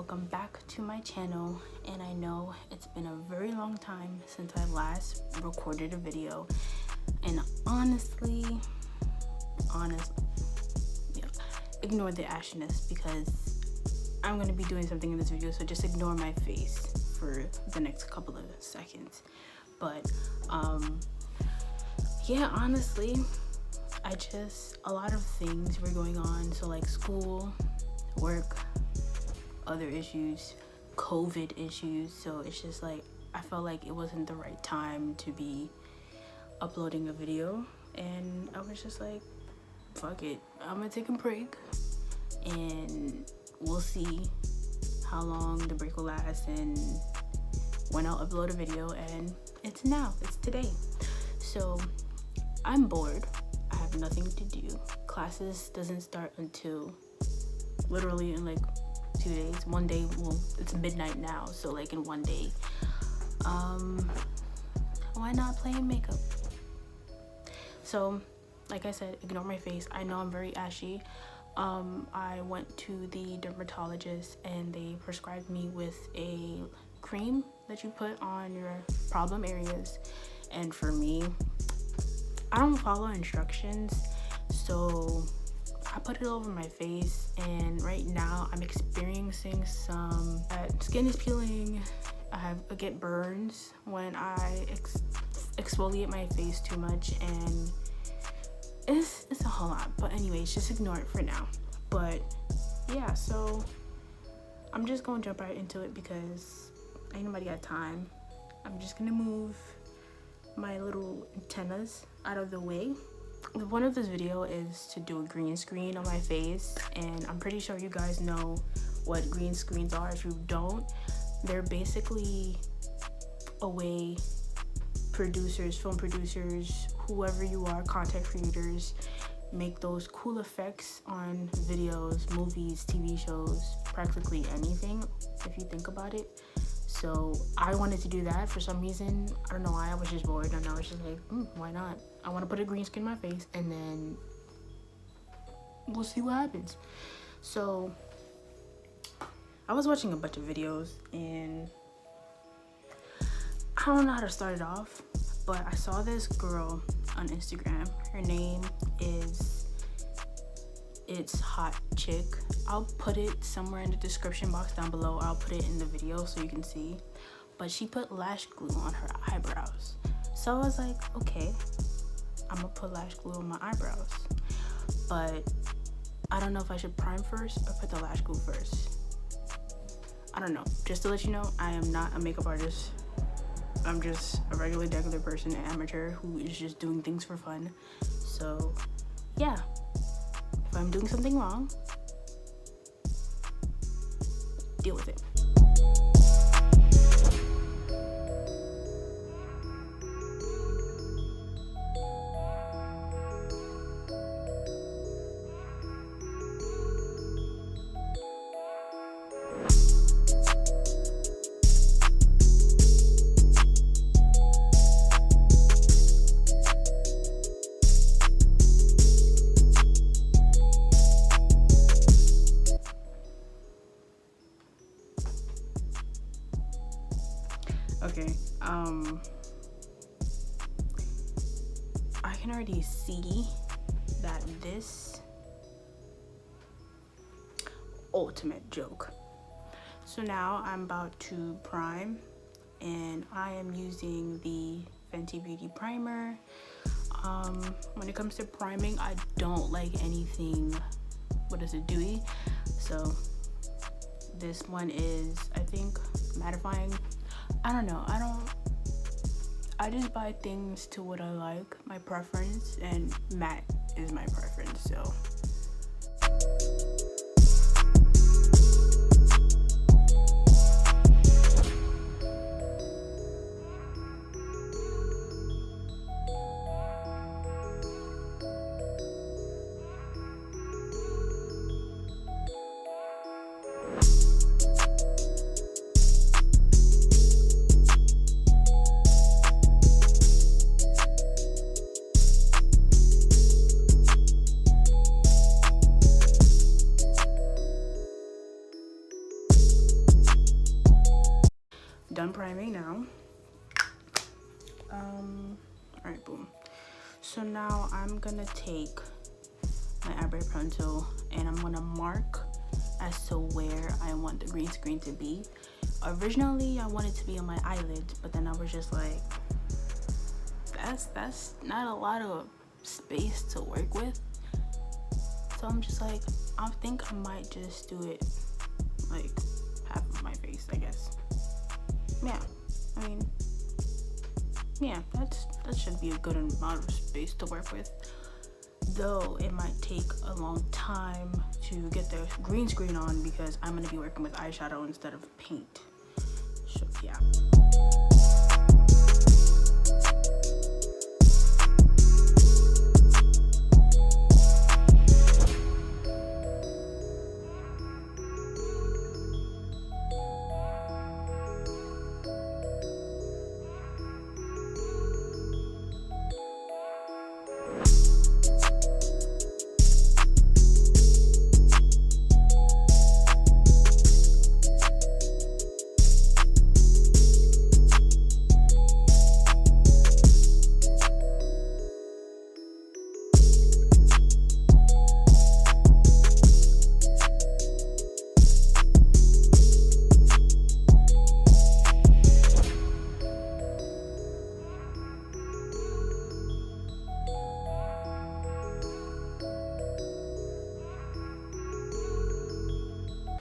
welcome back to my channel. And I know it's been a very long time since I last recorded a video, and honestly, yeah, ignore the ashiness because I'm going to be doing something in this video, so just ignore my face for the next couple of seconds. But yeah, honestly, a lot of things were going on, so like school, work, other issues, COVID issues, so it's just like I felt like it wasn't the right time to be uploading a video, and I was just like, fuck it, I'm gonna take a break and we'll see how long the break will last and when I'll upload a video. And it's today. So I'm bored, I have nothing to do. Classes doesn't start until literally in like 2 days. One day, well, it's midnight now, so like in 1 day. Why not play makeup? So like I said, ignore my face. I know I'm very ashy. I went to the dermatologist and they prescribed me with a cream that you put on your problem areas, and for me, I don't follow instructions, so I put it over my face, and right now I'm experiencing some skin is peeling. I get burns when I exfoliate my face too much, and it's a whole lot. But anyways, just ignore it for now. But yeah, so I'm just gonna jump right into it because ain't nobody got time. I'm just gonna move my little antennas out of the way. The point of this video is to do a green screen on my face, and I'm pretty sure you guys know what green screens are. If you don't, they're basically a way producers, film producers, whoever you are, content creators, make those cool effects on videos, movies, TV shows, practically anything if you think about it. So I wanted to do that for some reason. I don't know why, I was just bored and I was just like, why not? I want to put a green screen on my face and then we'll see what happens. So I was watching a bunch of videos and I don't know how to start it off, but I saw this girl on Instagram. Her name is It's Hot Chick. I'll put it somewhere in the description box down below. I'll put it in the video so you can see. But she put lash glue on her eyebrows. So I was like, okay, I'm gonna put lash glue on my eyebrows. But I don't know if I should prime first or put the lash glue first. I don't know. Just to let you know, I am not a makeup artist. I'm just a regular person, an amateur who is just doing things for fun. So yeah, if I'm doing something wrong, deal with it. Okay, I can already see that this ultimate joke. So now I'm about to prime, and I am using the Fenty Beauty primer. When it comes to priming, I don't like anything, dewy. So this one is, I think, mattifying. I don't know, I just buy things to what I like, my preference, and matte is my preference, so. done priming now. Alright, boom. So now I'm gonna take my eyebrow pencil and I'm gonna mark as to where I want the green screen to be. Originally I wanted to be on my eyelids, but then I was just like, that's not a lot of space to work with. So I'm just like, I think I might just do it like half of my face, I guess. Yeah, I mean, yeah, that should be a good amount of space to work with. Though it might take a long time to get the green screen on because I'm gonna be working with eyeshadow instead of paint. So yeah.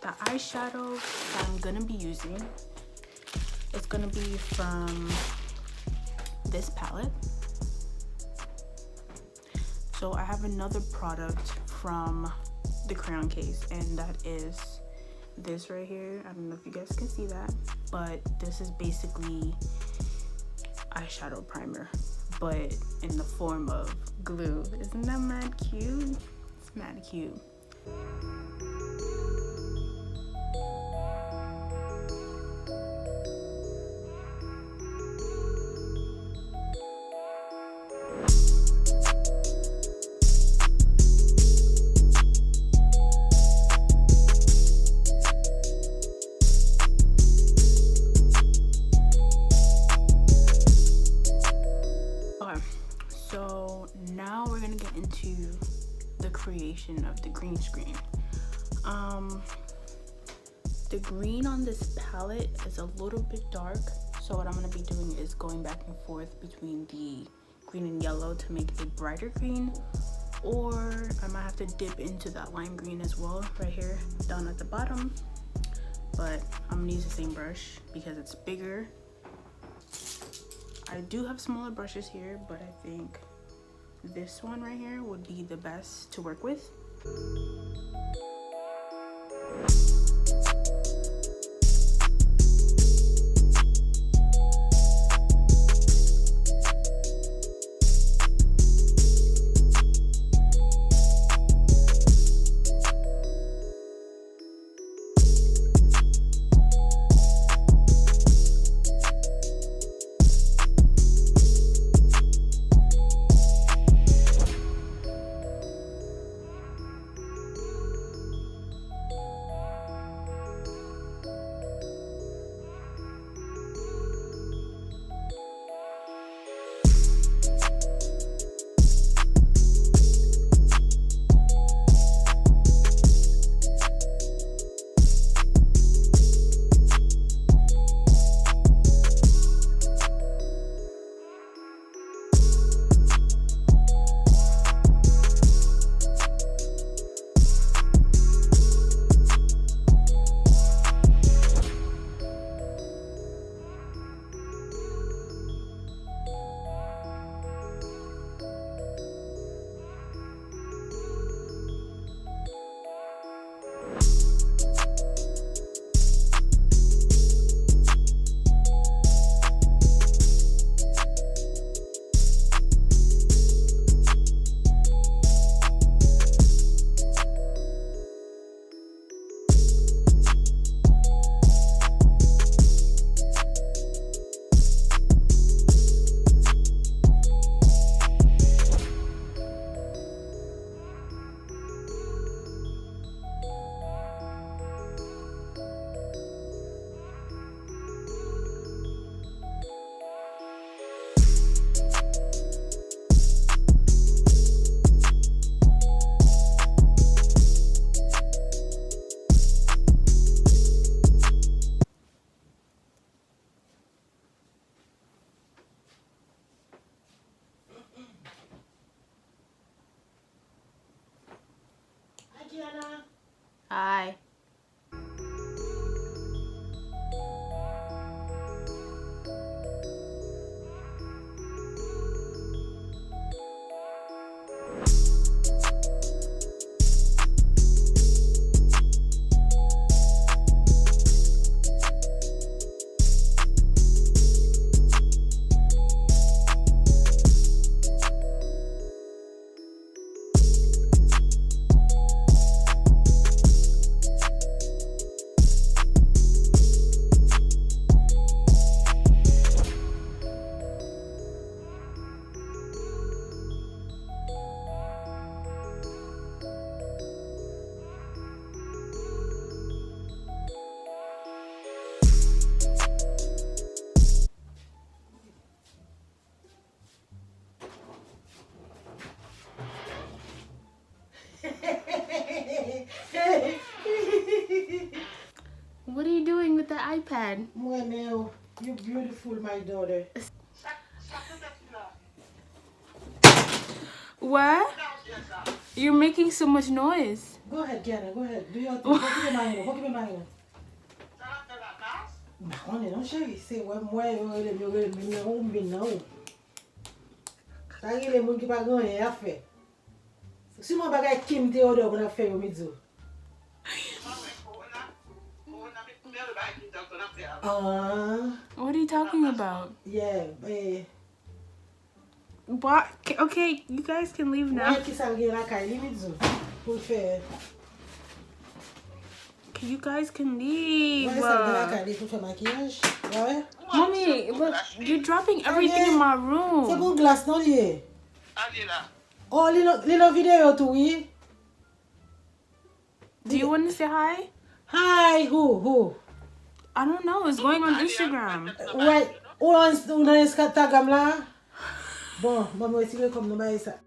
The eyeshadow that I'm gonna be using is gonna be from this palette. So I have another product from the crayon case, and that is this right here. I don't know if you guys can see that, but this is basically eyeshadow primer, but in the form of glue. Isn't that mad cute? It's mad cute. So now we're gonna get into the creation of the green screen. The green on this palette is a little bit dark, so what I'm gonna be doing is going back and forth between the green and yellow to make a brighter green, or I might have to dip into that lime green as well right here down at the bottom, but I'm gonna use the same brush because it's bigger. I do have smaller brushes here, but I think this one right here would be the best to work with. bad. Well, you're beautiful, my daughter. What? You're making so much noise. Go ahead, Kiana, go ahead. Do your thing. Poki me mahina, poki me mahina. Mahone, non chéri, c'est moi, yo umbi na ou. Ça y est, les gens qui pas gagné à faire. Si mon bagay Kim te odo qu'on a fait au midi. What are you talking about? Yeah, What? Okay, you guys can leave now. qui ça vient la caille midi pour faire. You guys can leave. Ouais, ça vient la caille pour faire maquillage. Ouais. Mommy, look, you're dropping everything in my C'est room. pour glace non lié. Oh, lino vidéo tout oui. Do you want to say hi? Hi, who? I don't know. It's going on Instagram. Ouais, ou dans Instagram là. Bon, moi essayer comme nous bailler ça.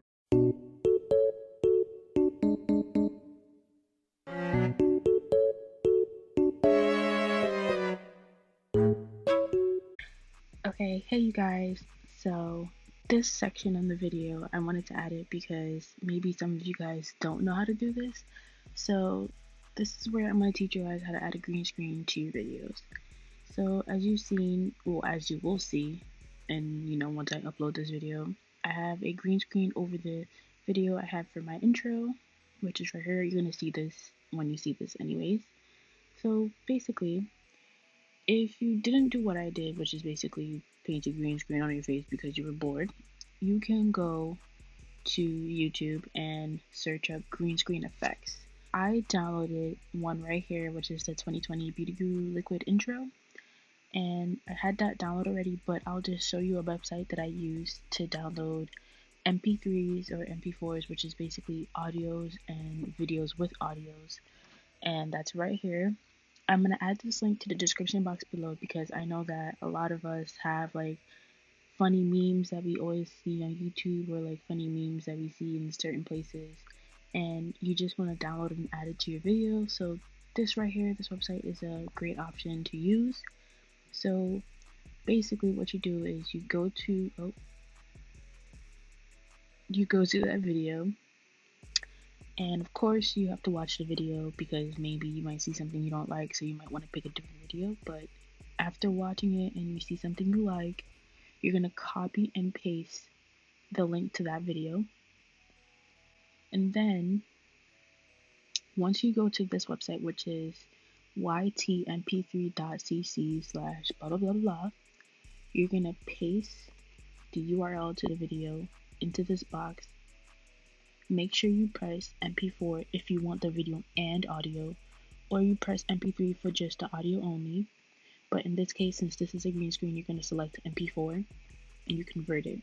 Okay, hey you guys. So this section in the video, I wanted to add it because maybe some of you guys don't know how to do this. So this is where I'm going to teach you guys how to add a green screen to your videos. So as you've seen, well, as you will see, and once I upload this video, I have a green screen over the video I have for my intro, which is right here. You're going to see this when you see this anyways. So basically, if you didn't do what I did, which is basically paint a green screen on your face because you were bored, you can go to YouTube and search up green screen effects. I downloaded one right here, which is the 2020 Beauty Guru Liquid Intro, and I had that download already, but I'll just show you a website that I use to download MP3s or MP4s, which is basically audios and videos with audios, and that's right here. I'm going to add this link to the description box below because I know that a lot of us have like funny memes that we always see on YouTube or like funny memes that we see in certain places, and you just want to download it and add it to your video. So this right here, this website is a great option to use. So basically what you do is you go to that video, and of course you have to watch the video because maybe you might see something you don't like, so you might want to pick a different video. But after watching it and you see something you like, you're going to copy and paste the link to that video, and then once you go to this website, which is ytmp3.cc/ blah blah blah blah, you're going to paste the URL to the video into this box. Make sure you press MP4 if you want the video and audio, or you press MP3 for just the audio only. But in this case, since this is a green screen, you're going to select MP4 and you convert it.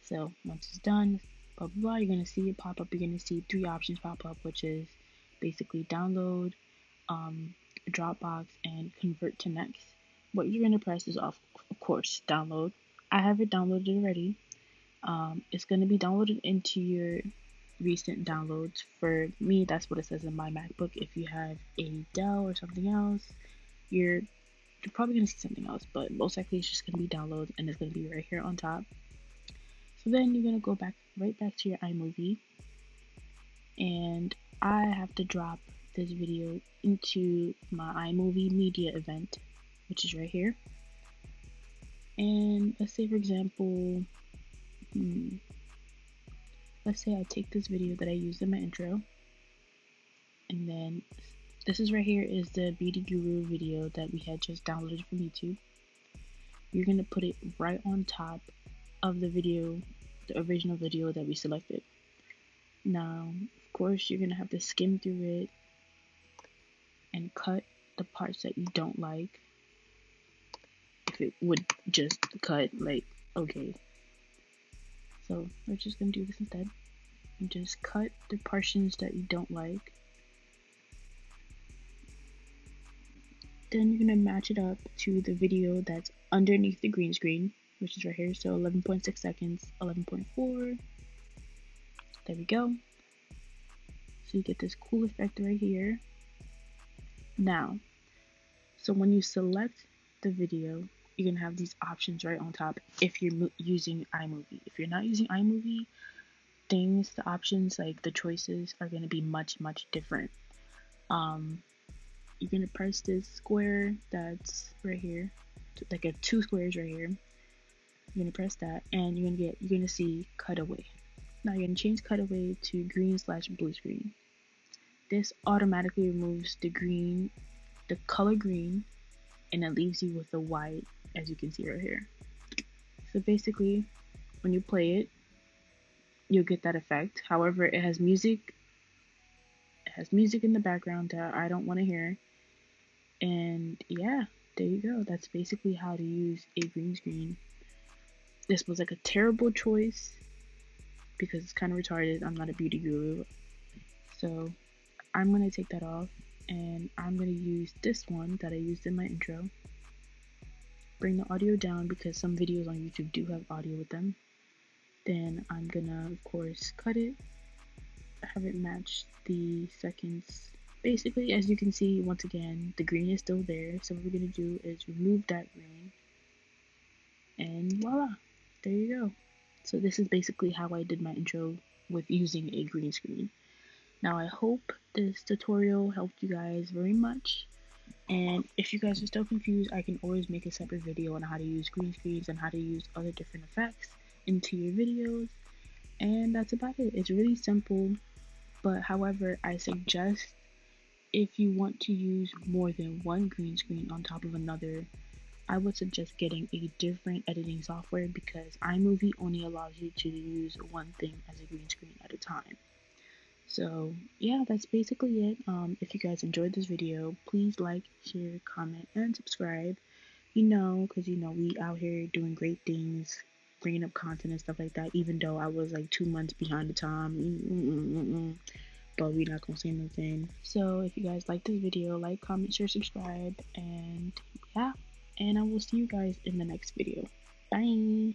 So once it's done, blah blah blah, you're going to see it pop up. You're going to see three options pop up, which is basically download, Dropbox, and convert to next. What you're going to press is of course download. I have it downloaded already. It's going to be downloaded into your recent downloads. For me, that's what it says in my MacBook. If you have a Dell or something else, you're probably going to see something else, but most likely it's just going to be downloads, and it's going to be right here on top. So then you're going to go right back to your iMovie, and I have to drop this video into my iMovie media event, which is right here. And let's say, for example, let's say I take this video that I used in my intro, and then this is right here is the Beauty Guru video that we had just downloaded from YouTube. You're going to put it right on top of the video, the original video that we selected. Now, of course, you're going to have to skim through it and cut the parts that you don't like. If it would just cut, like, okay. So we're just going to do this instead. And just cut the portions that you don't like. Then you're going to match it up to the video that's underneath the green screen, which is right here. So 11.6 seconds, 11.4. There we go. So you get this cool effect right here. Now, so when you select the video, you're gonna have these options right on top if you're using iMovie. If you're not using iMovie, the options, like the choices, are gonna be much different. Um, you're gonna press this square that's right here, like a two squares right here. You're gonna press that, and you're gonna see cutaway. Now you're gonna change cutaway to green/blue screen. This automatically removes the green, the color green, and it leaves you with the white, as you can see right here. So basically, when you play it, you'll get that effect. However, it has music. It has music in the background that I don't want to hear. And yeah, there you go. That's basically how to use a green screen. This was like a terrible choice because it's kind of retarded. I'm not a beauty guru. So I'm going to take that off, and I'm going to use this one that I used in my intro. Bring the audio down because some videos on YouTube do have audio with them. Then I'm gonna, of course, cut it, have it match the seconds. Basically, as you can see, once again, the green is still there. So what we're gonna do is remove that green, and voila, there you go. So this is basically how I did my intro with using a green screen. Now I hope this tutorial helped you guys very much. And if you guys are still confused, I can always make a separate video on how to use green screens and how to use other different effects into your videos. And that's about it. It's really simple, but however, I suggest if you want to use more than one green screen on top of another, I would suggest getting a different editing software because iMovie only allows you to use one thing as a green screen at a time. So yeah, that's basically it. If you guys enjoyed this video, please like, share, comment, and subscribe. Because we out here doing great things, bringing up content and stuff like that. Even though I was like 2 months behind the time, but we're not gonna say nothing. So if you guys like this video, like, comment, share, subscribe, and yeah. And I will see you guys in the next video. Bye.